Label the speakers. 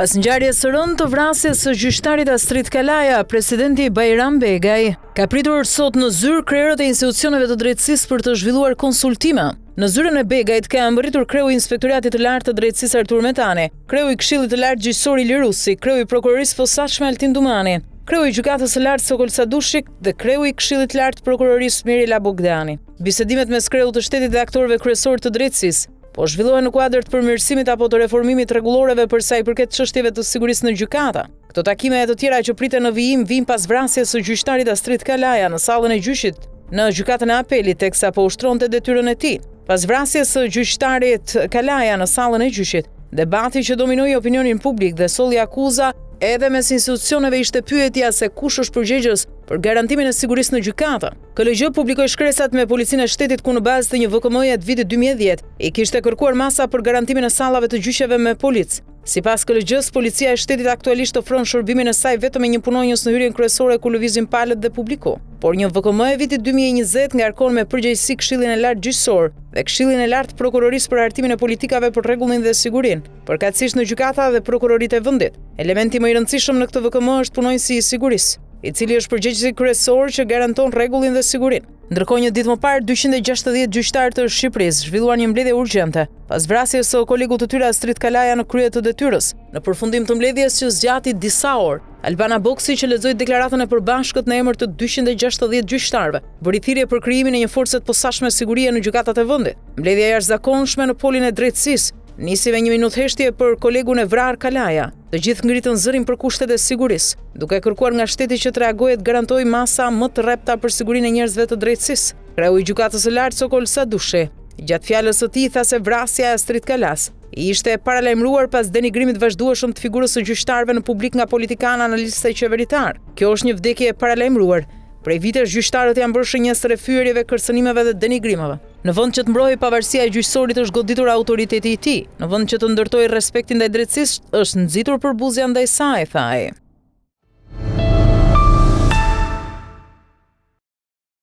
Speaker 1: Pas ngjarjes së rëndë të vrasjes së gjyqtarit Astrid Kalaja, presidenti Bajram Begaj ka pritur sot në zyrë krerët e institucioneve të drejtësisë për të zhvilluar konsultime. Në zyrën e Begajt ka mbërritur kreu i Inspektoratit të Lartë të Drejtësisë Artur Metani, kreu i Këshillit të Lartë Gjyqësor Ili Rusi, kreu i Prokurorisë Posaçme Altin Dumani, kreu i Gjykatës së Lartë Sokol Sadushik dhe kreu i Këshillit të Lartë Prokurorisë Mirela Bogdani. Bisedimet mes kreut të shtetit dhe aktorëve kryesorë të drejtësisë po zhvillohen në kuadër të përmirësimit apo të reformimit rregulloreve për sa i përket çështjeve të sigurisë në gjykata. Këto takime e të tjera që priten në vijim vijnë pas vrasjes së gjyqtarit Astrid Kalaja në sallën e gjyqit në gjykatën e apelit teksa po ushtronte detyrën e tij. Pas vrasjes së gjyqtarit Kalaja në sallën e gjyqit, debati që dominoi opinionin publik dhe solli akuza edhe mes institucioneve ishte pyetja se kush është përgjegjës për garantimin e sigurisë në gjykata. KLG publikoi shkresat me policinë e shtetit ku në bazë të një VKM-je të vitit 2010 i kishte kërkuar masa për garantimin e sallave të gjyqeve me policë. Sipas KLG-s, policia e shtetit aktualisht ofron shërbimin e saj vetëm me një punonjës në hyrjen kryesore ku lëvizin palët dhe publiku. Por një VKM e vitit 2020 ngarkon me përgjegjësi Këshillin e Lartë Gjyqësor dhe Këshillin e Lartë Prokurorisë për hartimin e politikave për rregullin dhe sigurinë, përkatësisht në gjykata dhe prokuroritë e vendit. Elementi më i rëndësishëm në këtë VKM është punonjësi i sigurisë, i cili është përgjegjësi kryesor që garanton rregullin dhe sigurinë. Ndërkohë, një ditë më parë, 260 gjyqtarë të Shqipërisë zhvilluan një mbledhje urgjente pas vrasjes së kolegut të tyre Astrid Kalaja në krye të detyrës. Në përfundim të mbledhjes që zgjati disa orë, Albana Boksi, që lexoi deklaratën e përbashkët në emër të 260 gjyqtarëve, bëri thirrje për krijimin e një force të posaçme sigurie në gjykatat e vendit. Mbledhja e jashtëzakonshme në polin e drejtësisë nisi me një minutë heshtje për kolegun e vrarë Kalaja. Të gjithë ngritën zërin për kushtet e sigurisë, duke kërkuar nga shteti që të reagojë të garantojë masa më të rrepta për sigurinë e njerëzve të drejtësisë. Kreu i Gjykatës së Lartë Sokol Sadushi, gjatë fjalës së tij, tha se vrasja e Astrid Kalas ishte paralajmëruar pas denigrimit vazhdueshëm të figurës së gjyqtarëve në publik nga politikanë analistët e qeveritar. Kjo është një vdekje e paralajmëruar. Prej vitesh gjyqtarët janë bërë shënjes të refyerjeve, kërcënimeve dhe denigrimeve. Në vend që të mbrojë pavarësia e gjyqësorit është goditur autoriteti i tij. Në vend që të ndërtojë respektin ndaj drejtësisë është nxitur përbuzja ndaj saj, tha ai.